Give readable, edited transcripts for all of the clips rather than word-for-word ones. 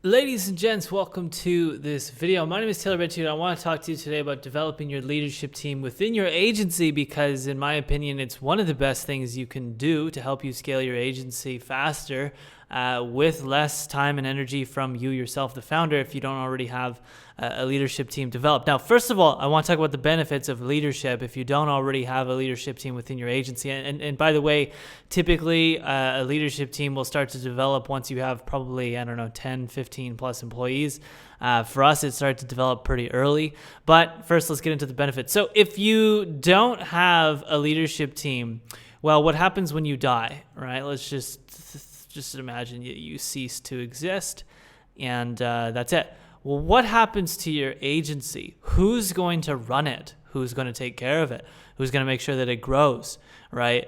Ladies and gents, welcome to this video. My name is Taylor Bentu, and I want to talk to you today about developing your leadership team within your agency because, in my opinion, it's one of the best things you can do to help you scale your agency faster with less time and energy from you yourself, the founder, if you don't already have a leadership team developed. Now, first of all, I want to talk about the benefits of leadership if you don't already have a leadership team within your agency. And by the way, typically a leadership team will start to develop once you have probably, 10, 15 plus employees. For us, it started to develop pretty early. But first, let's get into the benefits. So if you don't have a leadership team, well, what happens when you die, right? Let's just imagine you cease to exist, and that's it. Well, what happens to your agency? Who's going to run it? Who's going to take care of it? Who's going to make sure that it grows, right?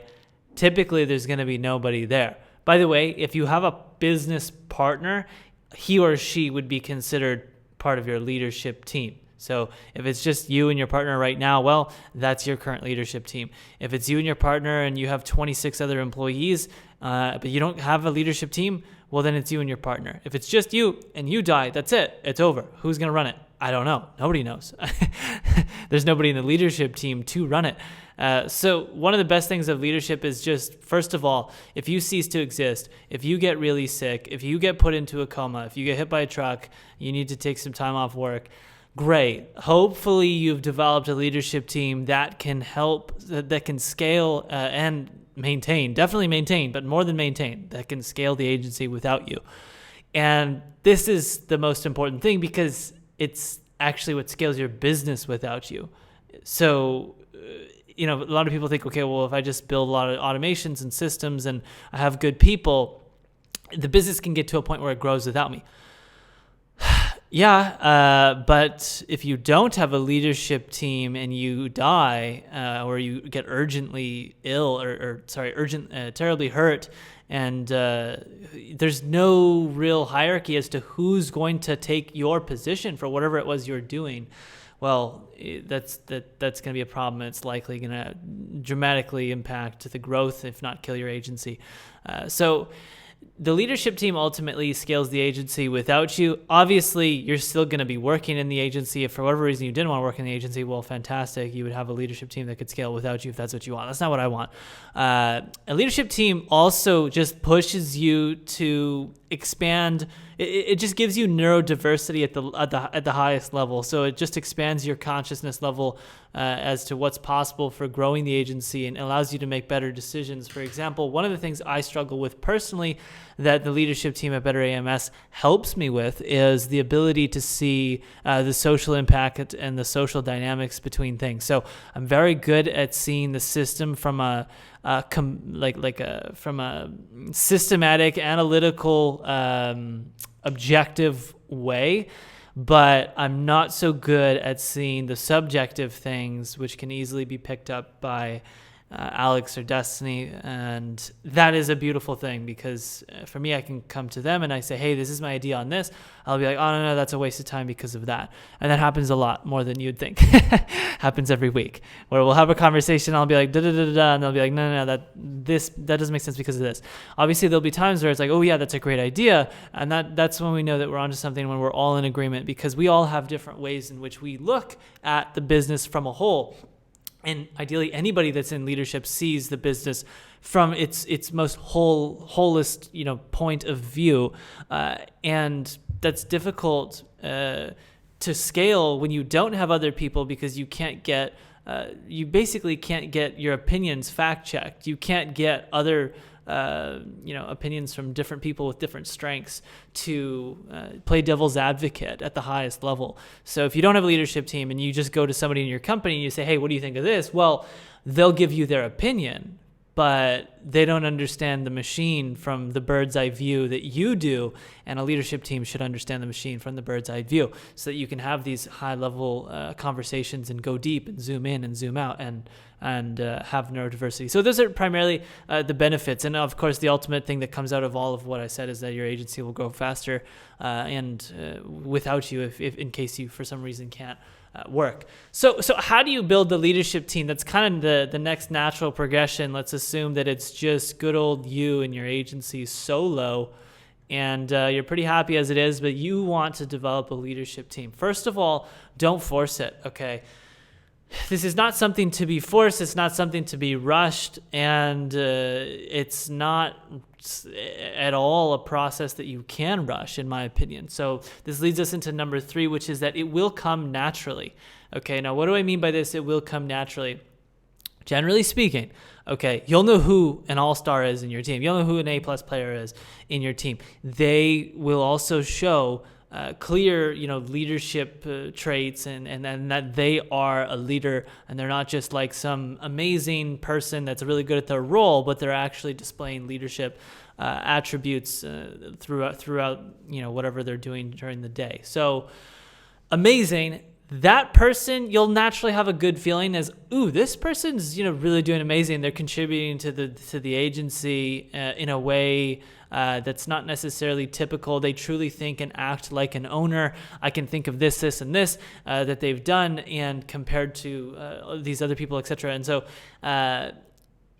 Typically, there's going to be nobody there. By the way, if you have a business partner, he or she would be considered part of your leadership team. So if it's just you and your partner right now, well, that's your current leadership team. If it's you and your partner and you have 26 other employees, but you don't have a leadership team, well, then it's you and your partner. If it's just you and you die, that's it. It's over. Who's going to run it? I don't know. Nobody knows. There's nobody in the leadership team to run it. So one of the best things of leadership is just, first of all, if you cease to exist, if you get really sick, if you get put into a coma, if you get hit by a truck, you need to take some time off work, great. Hopefully you've developed a leadership team that can help, that can scale and maintain, definitely maintain, but more than maintain, that can scale the agency without you. And this is the most important thing because it's actually what scales your business without you. So, a lot of people think, okay, well, if I just build a lot of automations and systems and I have good people, the business can get to a point where it grows without me. Yeah, but if you don't have a leadership team and you die or you get urgently ill terribly hurt, and there's no real hierarchy as to who's going to take your position for whatever it was you're doing, well, that's going to be a problem. It's likely going to dramatically impact the growth, if not kill your agency. So the leadership team ultimately scales the agency without you. Obviously, you're still going to be working in the agency. If for whatever reason you didn't want to work in the agency, well, fantastic. You would have a leadership team that could scale without you if that's what you want. That's not what I want. A leadership team also just pushes you to expand. It just gives you neurodiversity at the highest level. So it just expands your consciousness level as to what's possible for growing the agency and allows you to make better decisions. For example, one of the things I struggle with personally that the leadership team at Better AMS helps me with is the ability to see the social impact and the social dynamics between things. So I'm very good at seeing the system from a systematic, analytical, objective way, but I'm not so good at seeing the subjective things, which can easily be picked up by Alex or Destiny, and that is a beautiful thing because for me, I can come to them and I say, hey, this is my idea on this. I'll be like, oh, no, that's a waste of time because of that. And that happens a lot more than you'd think. Happens every week where we'll have a conversation. I'll be like, da-da-da-da-da, and they'll be like, no, that doesn't make sense because of this. Obviously, there'll be times where it's like, oh, yeah, that's a great idea. And that's when we know that we're onto something, when we're all in agreement, because we all have different ways in which we look at the business from a whole. And ideally, anybody that's in leadership sees the business from its most wholest, point of view, and that's difficult to scale when you don't have other people because you can't get, you basically can't get your opinions fact checked. You can't get other opinions from different people with different strengths to play devil's advocate at the highest level. So if you don't have a leadership team and you just go to somebody in your company and you say, hey, what do you think of this? Well, they'll give you their opinion, but they don't understand the machine from the bird's eye view that you do. And a leadership team should understand the machine from the bird's eye view so that you can have these high level conversations and go deep and zoom in and zoom out and have neurodiversity. So those are primarily the benefits. And of course, the ultimate thing that comes out of all of what I said is that your agency will grow faster and without you if in case you for some reason can't work. So how do you build the leadership team? That's kind of the next natural progression. Let's assume that it's just good old you and your agency solo, and you're pretty happy as it is, but you want to develop a leadership team. First of all, don't force it, okay? This is not something to be forced. It's not something to be rushed, and it's not at all a process that you can rush, in my opinion. So this leads us into number 3, which is that it will come naturally. Okay, now what do I mean by this? It will come naturally. Generally speaking, okay, you'll know who an all-star is in your team. You'll know who an A-plus player is in your team. They will also show clear, leadership traits and that they are a leader, and they're not just like some amazing person that's really good at their role, but they're actually displaying leadership attributes throughout whatever they're doing during the day. So amazing. That person, you'll naturally have a good feeling as, ooh, this person's really doing amazing. They're contributing to the agency in a way that's not necessarily typical. They truly think and act like an owner. I can think of this, and this that they've done, and compared to these other people, etc. And so,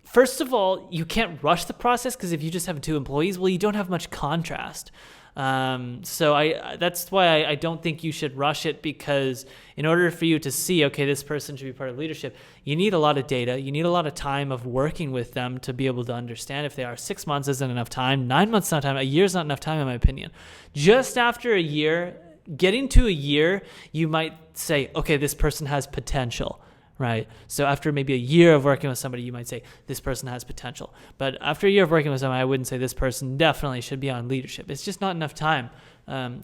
first of all, you can't rush the process, because if you just have 2 employees, well, you don't have much contrast. So that's why I don't think you should rush it, because in order for you to see, okay, this person should be part of leadership, you need a lot of data. You need a lot of time of working with them to be able to understand if they are. 6 months isn't enough time. 9 months not time. A year's not enough time, in my opinion. Just after a year, getting to a year, you might say, okay, this person has potential. Right. So after maybe a year of working with somebody, you might say this person has potential. But after a year of working with somebody, I wouldn't say this person definitely should be on leadership. It's just not enough time,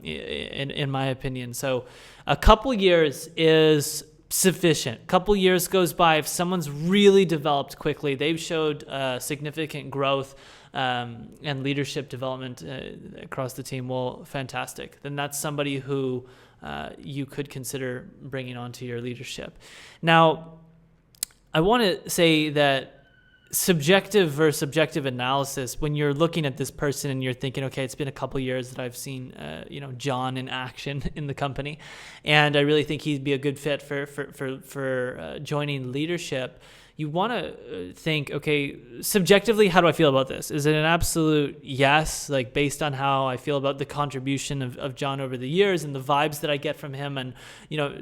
in my opinion. So a couple years is sufficient. A couple years goes by. If someone's really developed quickly, they've showed significant growth and leadership development across the team, well, fantastic. Then that's somebody who you could consider bringing onto your leadership. Now, I want to say that subjective versus objective analysis, when you're looking at this person and you're thinking, okay, it's been a couple years that I've seen, John in action in the company, and I really think he'd be a good fit for joining leadership. You want to think, okay, subjectively, how do I feel about this? Is it an absolute yes, like based on how I feel about the contribution of John over the years and the vibes that I get from him? And,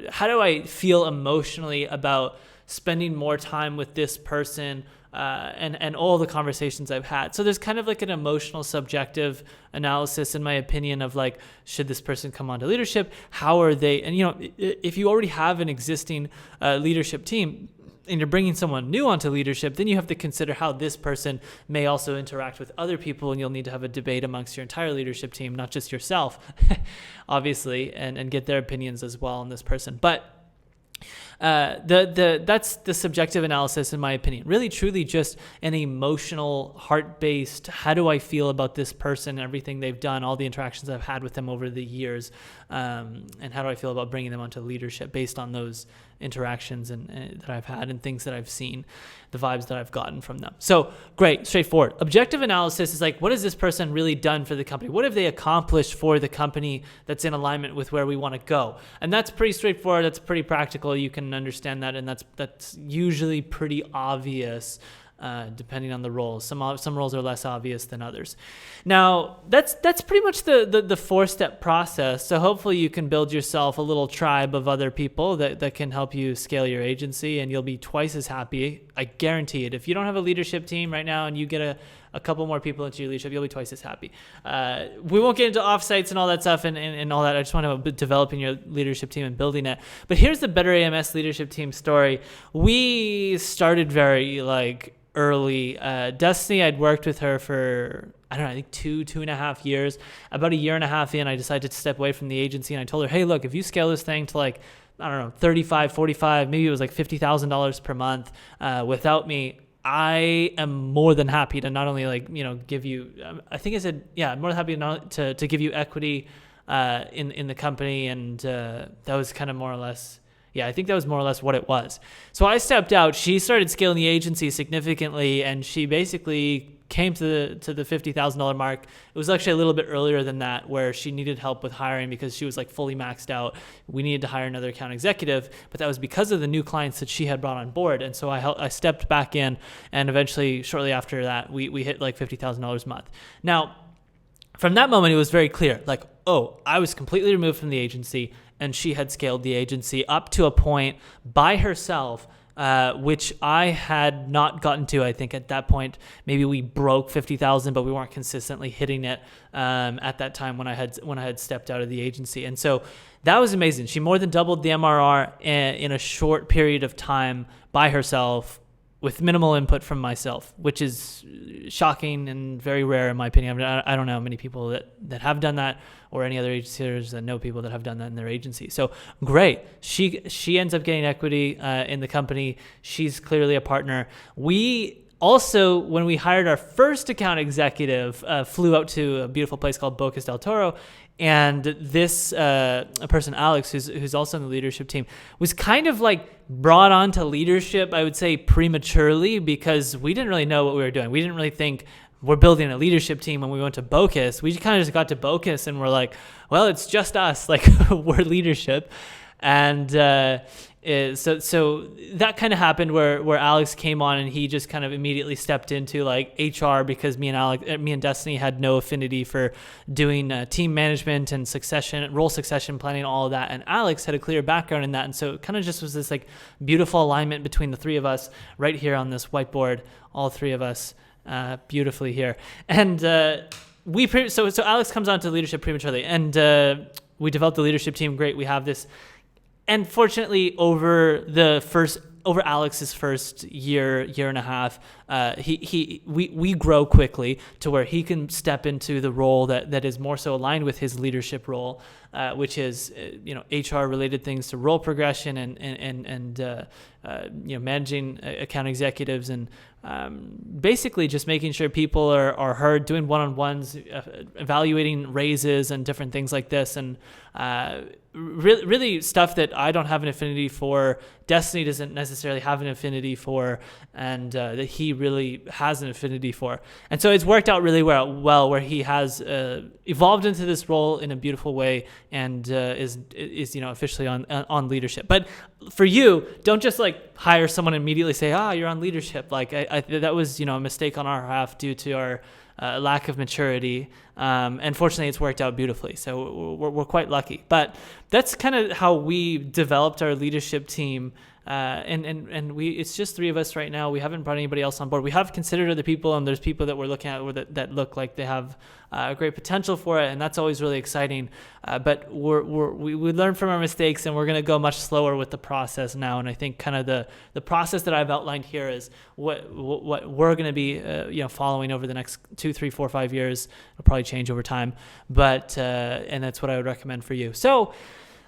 how do I feel emotionally about spending more time with this person and all the conversations I've had? So there's kind of like an emotional subjective analysis, in my opinion, of like, should this person come onto leadership? How are they? And, if you already have an existing leadership team, and you're bringing someone new onto leadership, then you have to consider how this person may also interact with other people, and you'll need to have a debate amongst your entire leadership team, not just yourself, obviously, and get their opinions as well on this person. But that's the subjective analysis, in my opinion. Really, truly, just an emotional, heart-based. How do I feel about this person, everything they've done, all the interactions I've had with them over the years, and how do I feel about bringing them onto leadership based on those interactions and that I've had and things that I've seen, the vibes that I've gotten from them. So great, straightforward. Objective analysis is like, what has this person really done for the company? What have they accomplished for the company that's in alignment with where we want to go? And that's pretty straightforward. That's pretty practical. You can understand that, and that's usually pretty obvious. Depending on the roles. Some roles are less obvious than others. Now, that's pretty much the 4-step process. So hopefully you can build yourself a little tribe of other people that can help you scale your agency, and you'll be twice as happy. I guarantee it. If you don't have a leadership team right now and you get a couple more people into your leadership, you'll be twice as happy. We won't get into offsites and all that stuff and all that. I just want to have developing your leadership team and building it. But here's the Better AMS leadership team story. We started very early. Destiny, I'd worked with her for, I think 2.5 years. About a year and a half in, I decided to step away from the agency, and I told her, hey, look, if you scale this thing to 35, 45, maybe it was $50,000 per month without me, I am more than happy to not only give you, I think I said, yeah, I'm more than happy to give you equity in the company. And that was kind of more or less, yeah, I think that was more or less what it was. So I stepped out. She started scaling the agency significantly, and she basically came to the $50,000 mark. It was actually a little bit earlier than that, where she needed help with hiring because she was fully maxed out. We needed to hire another account executive, but that was because of the new clients that she had brought on board. And so I stepped back in, and eventually, shortly after that, we hit $50,000 a month. Now, from that moment, it was very clear, like, oh, I was completely removed from the agency, and she had scaled the agency up to a point by herself, which I had not gotten to. I think at that point, maybe we broke 50,000, but we weren't consistently hitting it at that time when I had stepped out of the agency. And so that was amazing. She more than doubled the MRR in a short period of time by herself, with minimal input from myself, which is shocking and very rare in my opinion. I don't know many people that have done that, or any other agencies that know people that have done that in their agency. So great. She ends up getting equity in the company. She's clearly a partner. We also, when we hired our first account executive, flew out to a beautiful place called Bocas del Toro. And this person, Alex, who's also in the leadership team, was kind of like brought onto leadership, I would say, prematurely, because we didn't really know what we were doing. We didn't really think we're building a leadership team when we went to Bocas. We kind of just got to Bocas and we're like, well, it's just us. Like, we're leadership. And so that kind of happened where Alex came on and he just kind of immediately stepped into like HR, because me and Destiny had no affinity for doing team management and role succession planning, all of that. And Alex had a clear background in that. And so it kind of just was this like beautiful alignment between the three of us right here on this whiteboard, all three of us beautifully here. And so Alex comes on to leadership prematurely, and we developed the leadership team. Great. We have this. And fortunately, over Alex's first year and a half, we grow quickly to where he can step into the role that is more so aligned with his leadership role, which is HR related things to role progression and managing account executives, and basically just making sure people are heard, doing one-on-ones, evaluating raises and different things like this, and really stuff that I don't have an affinity for, Destiny doesn't necessarily have an affinity for, and that he really has an affinity for. And so it's worked out really well where he has evolved into this role in a beautiful way, and is officially on leadership. But for you, don't just like hire someone and immediately say, you're on leadership. Like that was a mistake on our half due to our lack of maturity. And fortunately, it's worked out beautifully. So we're quite lucky. But that's kind of how we developed our leadership team. And it's just three of us right now. We haven't brought anybody else on board. We have considered other people, and there's people that we're looking at that look like they have great potential for it, and that's always really exciting. But we learn from our mistakes, and we're going to go much slower with the process now. And I think kind of the process that I've outlined here is what we're going to be following over the next 2, 3, 4, 5 years. It'll probably change over time, but and that's what I would recommend for you. So,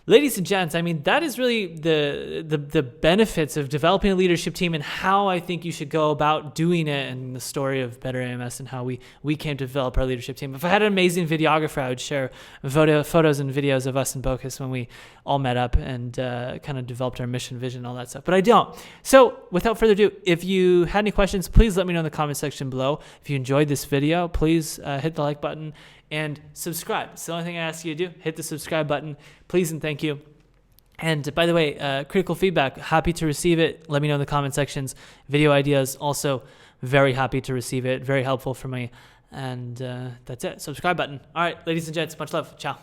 ladies and gents, I mean, that is really the benefits of developing a leadership team, and how I think you should go about doing it, and the story of Better AMS and how we came to develop our leadership team. If I had an amazing videographer, I would share photos and videos of us in Bocas when we all met up and kind of developed our mission, vision, all that stuff. But I don't. So without further ado, if you had any questions, please let me know in the comment section below. If you enjoyed this video, please hit the like button and subscribe. It's the only thing I ask you to do. Hit the subscribe button, please and thank you. And by the way, critical feedback, happy to receive it. Let me know in the comment sections. Video ideas, also very happy to receive it. Very helpful for me. And that's it. Subscribe button. All right, ladies and gents, much love. Ciao.